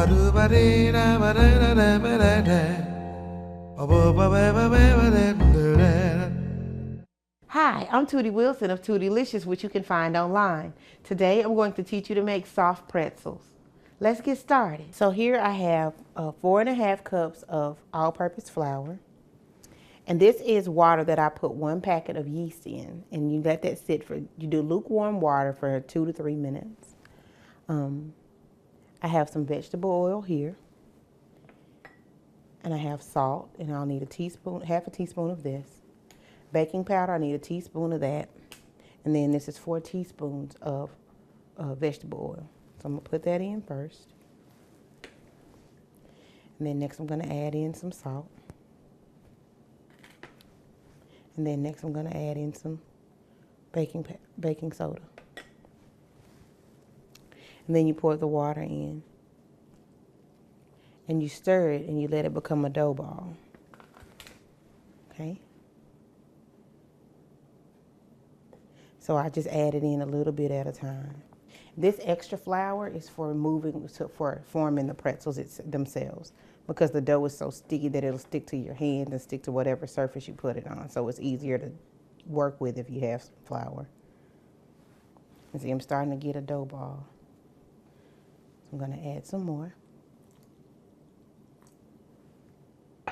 Hi, I'm Tootie Wilson of Tootylicious, which you can find online. Today I'm going to teach you to make soft pretzels. Let's get started. So here I have 4.5 cups of all-purpose flour. And this is water that I put 1 packet of yeast in. And you let that sit you do lukewarm water for 2 to 3 minutes. I have some vegetable oil here. And I have salt, and I'll need half a teaspoon of this. Baking powder, I need a teaspoon of that. And then this is 4 teaspoons of vegetable oil. So I'm gonna put that in first. And then next I'm gonna add in some salt. And then next I'm gonna add in some baking soda. And then you pour the water in. And you stir it and you let it become a dough ball. Okay? So I just add it in a little bit at a time. This extra flour is for forming the pretzels themselves, because the dough is so sticky that it'll stick to your hand and stick to whatever surface you put it on. So it's easier to work with if you have some flour. And see, I'm starting to get a dough ball. So I'm gonna add some more.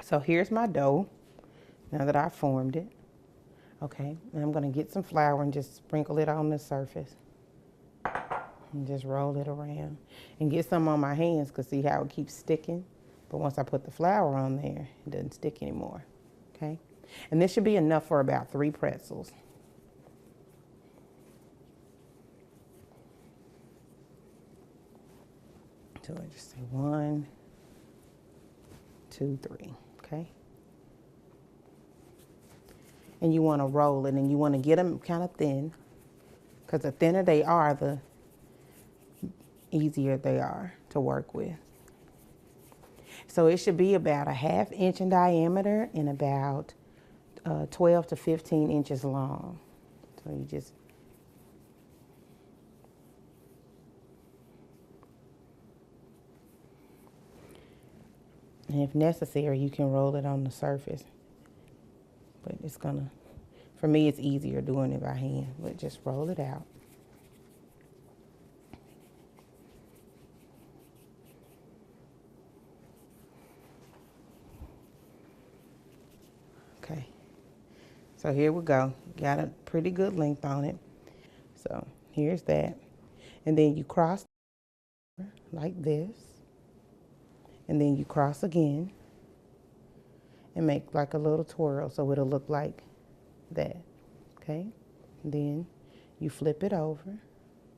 So here's my dough, now that I've formed it. Okay, and I'm gonna get some flour and just sprinkle it on the surface. And just roll it around. And get some on my hands, because see how it keeps sticking? But once I put the flour on there, it doesn't stick anymore, okay? And this should be enough for about 3 pretzels. So I just say 1, 2, 3, okay? And you want to roll it, and you want to get them kind of thin, because the thinner they are, the easier they are to work with. So it should be about a 1/2 inch in diameter and about 12 to 15 inches long. So you just and if necessary, you can roll it on the surface. But for me, it's easier doing it by hand, but just roll it out. Okay, so here we go. Got a pretty good length on it. So here's that. And then you cross like this. And then you cross again and make like a little twirl, so it'll look like that, okay? And then you flip it over.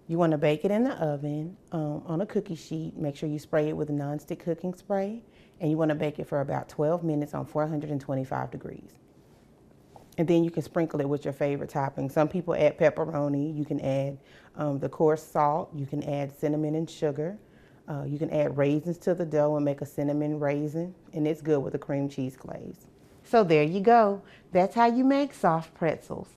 You want to bake it in the oven on a cookie sheet. Make sure you spray it with a nonstick cooking spray, and you want to bake it for about 12 minutes on 425 degrees. And then you can sprinkle it with your favorite topping. Some people add pepperoni. You can add the coarse salt. You can add cinnamon and sugar. You can add raisins to the dough and make a cinnamon raisin, and it's good with a cream cheese glaze. So there you go. That's how you make soft pretzels.